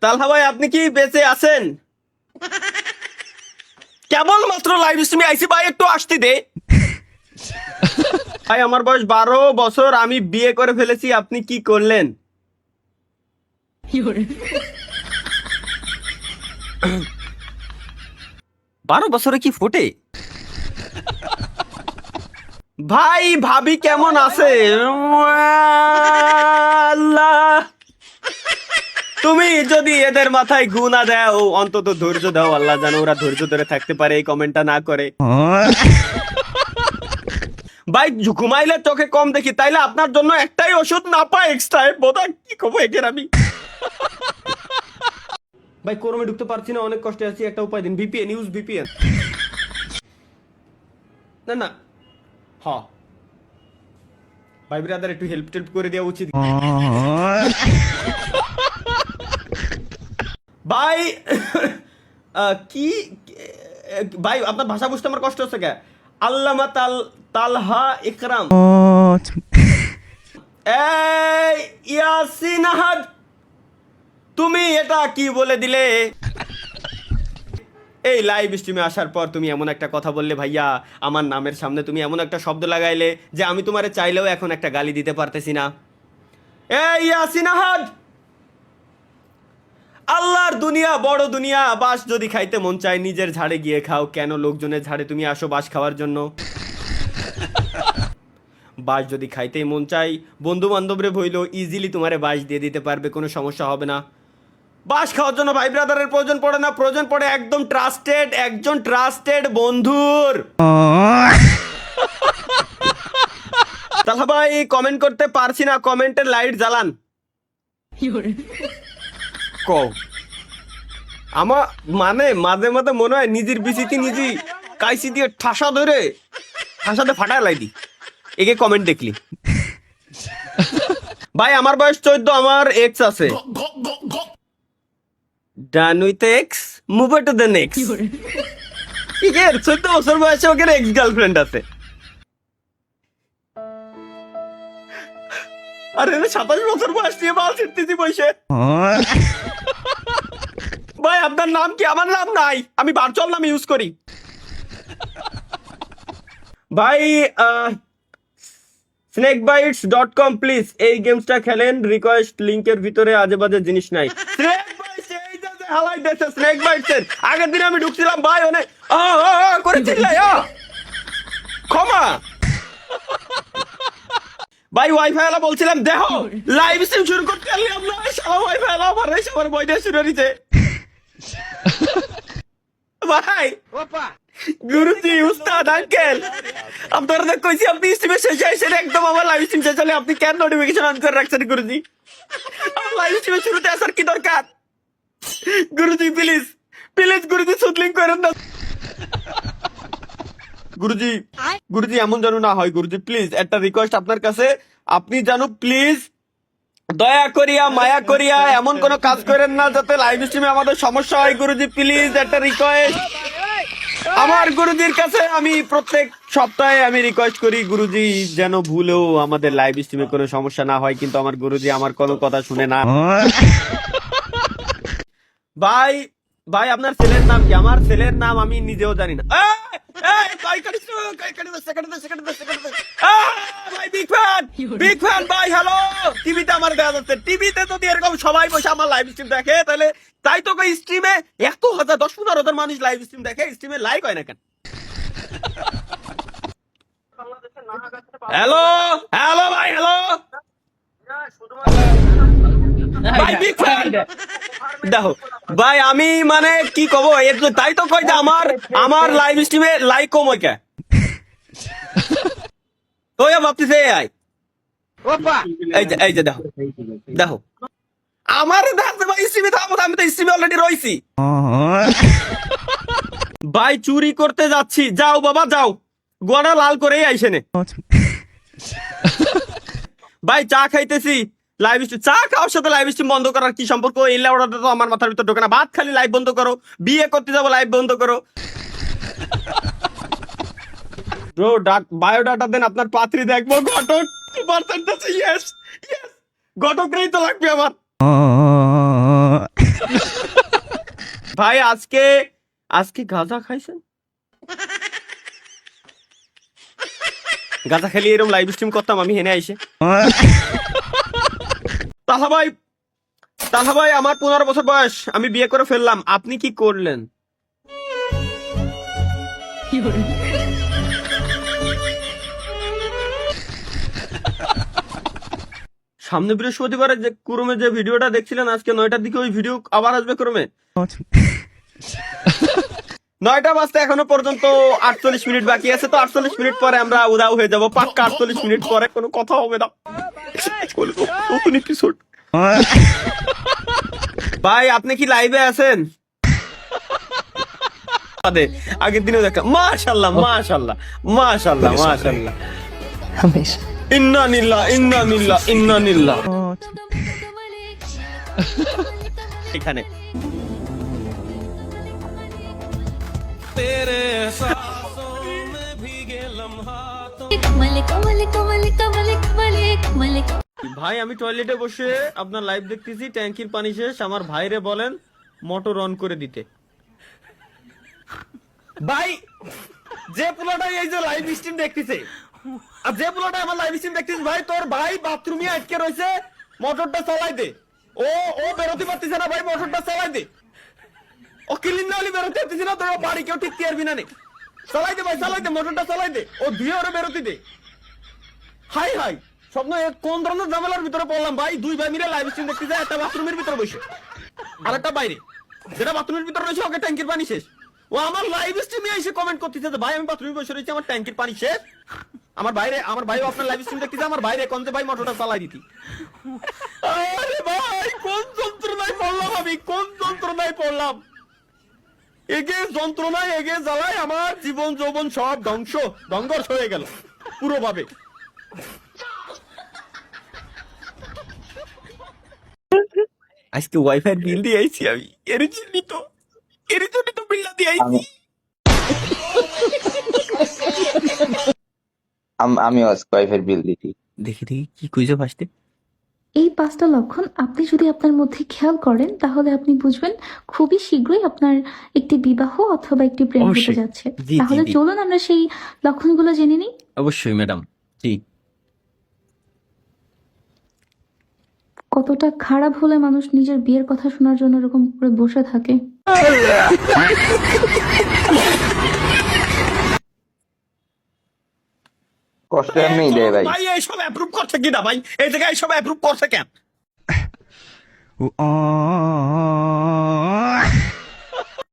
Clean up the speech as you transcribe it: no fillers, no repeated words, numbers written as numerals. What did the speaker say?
তালহা ভাই আপনি কি বেঁচে আছেন? কেবল মাত্র লাইভ স্ট্রিমে আইসি ভাই, একটু আসতে দে ভাই। আমার বয়স 12 বছর, আমি বিয়ে করে ফেলেছি। আপনি কি করলেন? 12 বছরে কি ফোটে? ভাই ভাবি কেমন আছে? আল্লাহ, তুমি যদি এদের মাথায় গু না দাও, অন্তত ধৈর্য দাও। আল্লাহ জানো ওরা ধৈর্য ধরে থাকতে পারে, এই কমেন্টটা না করে। ভাই ঘুমাইলে চোখে কম দেখি, তাইলে আপনার জন্য একটাই ওষুধ না পাই এক্সট্রা। বোধা কি কবো একের আমি। ভাই কোরমে ঢুকতে পারছি না, অনেক কষ্টে আছি, একটা উপায় দিন। VPN use VPN. না না, হ ভাই ব্রাদার একটু হেল্প টেল্প করে দেওয়া উচিত। ভাই কি ভাই আপনার ভাষা বুঝতে আমার কষ্ট হচ্ছে কে? আল্লামা তালহা ইকরাম। এই ইয়াসিন আহাদ, তুমি এটা কি বলে দিলে? এই লাইভ স্ট্রিমে আসার পর তুমি এমন একটা কথা বললে ভাইয়া, আমার নামের সামনে তুমি এমন একটা শব্দ লাগাইলে যে আমি তোমারে চাইলেও এখন একটা গালি দিতে পারতেছি না। এই ইয়াসিন আহাদ, আল্লাহর দুনিয়া বড় দুনিয়া। বাস যদি খাইতে মন চায় নিজের ঝাড়ে গিয়ে খাও, কেন লোকজনের ঝাড়ে তুমি আসো বাস খাওয়ার জন্য? বাস যদি খাইতেই মন চাই, বন্ধু বান্ধবরে বইলো ইজিলি তোমারে বাস দিয়ে দিতে পারবে, কোনো সমস্যা হবে না। বাস খাওয়ার জন্য ভাই ব্রাদারের প্রয়োজন পড়ে না, প্রয়োজন পড়ে একদম ট্রাস্টেড, একজন ট্রাস্টেড বন্ধুর। তাহলে ভাই কমেন্ট করতে পারছি না, কমেন্টের লাইট জ্বালান। কও আমার মানে মাঝে মাঝে মনে হয় নিজের বিচিতি নিজে কাইসি দিয়ে ঠাসা ধরে ঠাসাতে ফাটায় লাই দি একে কমেন্ট দেখলি। ভাই আমার বয়স 14, আমার এক্স আছে। Done with ex, move to the next. ঠিক আছে, 14 বছর বয়সে ওকে এক্স গার্লফ্রেন্ড আছে। আরে 27 বছর বয়স নিয়ে মাল ছিটতেছি বসে। ভাই আপনার নাম কি? আমার নাম নাই, আমি ভার্চুয়াল নাম ইউজ করি। ভাই snakebites.com প্লিজ এই গেমসটা খেলেন। রিকোয়েস্ট লিংকের ভিতরে আজে বাজে জিনিস নাই। আগের দিন আমি ঢুকছিলাম ভাই, অনেক করে চিল্লাই ক্ষমা। ভাই ওয়াইফাই আলা বলছিলাম দেখো লাইভ স্ট্রিম শুরু করতে গেলে আপনার ওয়াইফাই আলা আমার সবার বই দিয়ে শুরু হয়েছে। ভাই গুরুজি উস্তাদ আঙ্কেল আপনারা কইছি আপনি স্ট্রিমে শেষে এসে একদম আমার লাইভ স্ট্রিম শেষ হলে আপনি কেন নোটিফিকেশন অন করে রাখছেন? গুরুজি আমার লাইভ স্ট্রিমে শুরুতে আসার কি দরকার? গুরুজি প্লিজ প্লিজ গুরুজি সুদলিং করেন না। গুরুজি গুরুজি এমন যেন না হয়। গুরুজি প্লিজ একটা রিকোয়েস্ট আপনার কাছে, আপনি জানো প্লিজ দয়া করিয়া মায়া করিয়া এমন কোন কাজ করেন না যাতে লাইভ স্ট্রিমে আমাদের সমস্যা হয়। গুরুজি প্লিজ একটা রিকোয়েস্ট আমার গুরুজির কাছে, আমি প্রত্যেক সপ্তাহে আমি রিকোয়েস্ট করি গুরুজি যেন ভুলেও আমাদের লাইভ স্ট্রিমে কোনো সমস্যা না হয়, কিন্তু আমার গুরুজি আমার কোনো কথা শুনে না। ভাই ভাই আপনার ছেলের নাম কি? আমার ছেলের নাম আমি নিজেও জানি না। বিগ ফ্যান ভাই, হ্যালো। টিভিতে আমার দেখা যাচ্ছে, টিভিতে যদি এরকম সবাই বসে আমার লাইভ স্ট্রিম দেখে তাহলে তাই তো স্ট্রিমে 1,000 10,000 মানুষ লাইভ স্ট্রিম দেখে, স্ট্রিমে লাইক হয় না কেন? হ্যালো হ্যালো ভাই, হ্যালো ভাই বিগ ফ্যান। দেখো ভাই আমি মানে কি কব, তাই তো কই যে আমার লাইভ স্ট্রিমে লাইক কম হয় কে? ওই ভাবতেছে আই এই যে দেখো দেখো আমার স্ট্রিমে থাকবো, আমি তো স্ট্রিমে অলরেডি রয়েছি। ভাই চুরি করতে যাচ্ছি, যাও বাবা যাও, গোয়াটা লাল করেই আইসেনে। ভাই চা খাইতেছি, লাইভ স্ট্রিম চা খাওয়ার সাথে লাইভ স্ট্রিম বন্ধ করার কি সম্পর্ক? এই লেওড়াটা তো আমার মাথার ভিতর ঢোকে না। ভাত খালি লাইভ বন্ধ করো, বিয়ে করতে যাবো লাইভ বন্ধ করো। ব্রো বায়োডাটা দেন, আপনার পাত্রী দেখবো। ঘটক ইয়েস ইয়েস, ঘটকরাই তো লাগবে আমার। ভাই আজকে আজকে গাঁজা খাইছেন? গাঁজা খেলে এরকম লাইভ স্ট্রিম করতাম আমি হেনে আইসে। তাহা ভাই আমার 15 বছর বয়স, আমি বিয়ে করে ফেললাম, আপনি কি করলেন? সামনে বৃহস্পতিবারে যে ক্রমে যে ভিডিওটা দেখছিলেন আজকে 9টার দিকে, ওই ভিডিও আবার আসবে ক্রমে। 9টা বাজতে এখনো পর্যন্ত 48 মিনিট বাকি আছে, তো 48 মিনিট পরে আমরা উদাও হয়ে যাব, পাক্কা 48 মিনিট পরে কোনো কথা হবে না। নতুন এপিসোড। ভাই আপনি কি লাইভে আছেন? আগের দিনও দেখা। মাশাআল্লাহ মাশাআল্লাহ মাশাআল্লাহ মাশাআল্লাহ। ইন্না লিল্লাহ ইন্না লিল্লাহ ইন্না লিল্লাহ। এখানে তেরে সাসোं में भीगे लम्हातों। ভাই আমি টয়লেটে বসে আপনার লাইভ দেখতেছি, ট্যাঙ্কির পানি শেষ, আমার ভাইরে বলেন মোটর অন করে দিতে। ভাই যে পোলাটা এই যে লাইভ স্ট্রিম দেখতেছে, আর যে পোলাটা আমার লাইভ স্ট্রিম দেখতেছে, ভাই তোর ভাই বাথরুমে আটকে রয়েছে, মোটরটা চালাই দে। ও বেরোতে পারতেছে না ভাই, মোটরটা চালাই দে। ও ক্লিন না হলে বেরোতে পারতেছে না, তোর বাড়ি কেউ ঠিক পারবি না। চালাই দে ভাই, চালাই দে, মোটরটা চালাই দে। ও ধুয়ে ওরে বেরোতে দে। হাই হাই স্বপ্ন, কোন ধরনের ঝামেলার ভিতরে পড়লাম ভাই? দুই ভাই মিলে লাইভ স্ট্রিম দেখতে যায়, একটা বাথরুমের ভিতরে বসে, আর একটা বাইরে। যেটা বাথরুমের ভিতরে রয়েছে ওকে ট্যাঙ্কির পানি শেষ। ও আমার লাইভ স্ট্রিমে এসে কমেন্ট করতেছে যে ভাই আমি বাথরুমে বসে রয়েছি, আমার ট্যাঙ্কির পানি শেষ। আমার ভাই আপনার লাইভ স্ট্রিম দেখতেছে, আমার বাইরে কোন যে ভাই মোটরটা চালাই দিতি। আরে ভাই কোন যন্ত্রণায় পড়লাম আমি, কোন যন্ত্রণায় পড়লাম। এগে যন্ত্রণায় এগে জ্বালায় আমার জীবন যৌবন সব ধ্বংস হয়ে গেল পুরোভাবে। আজকে ওয়াইফাই বিল দিয়ে আইছি আমি, এর জন্য তো বিলটা দিয়ে আইছি। আমি ওয়াইফাই বিল দিতি। দেখি কি কইছো ফার্স্টে। এই 5টা লক্ষণ আপনি যদি আপনার মধ্যে খেয়াল করেন তাহলে আপনি বুঝবেন খুবই শীঘ্রই আপনার একটি বিবাহ অথবা একটি প্রেম হতে অবশ্যই। যাচ্ছে। জি, তাহলে জি। চলুন আমরা সেই লক্ষণগুলো জেনে নিই। অবশ্যই ম্যাডাম। জি। কতটা খারাপ হলে মানুষ নিজের বিয়ের কথা শোনার জন্য এরকম করে বসে থাকে। কষ্ট এমনি দেয় ভাই। ভাই এইসব অ্যাপ্রুভ করছে কি না ভাই? এই জায়গায় এইসব অ্যাপ্রুভ করছে কেন?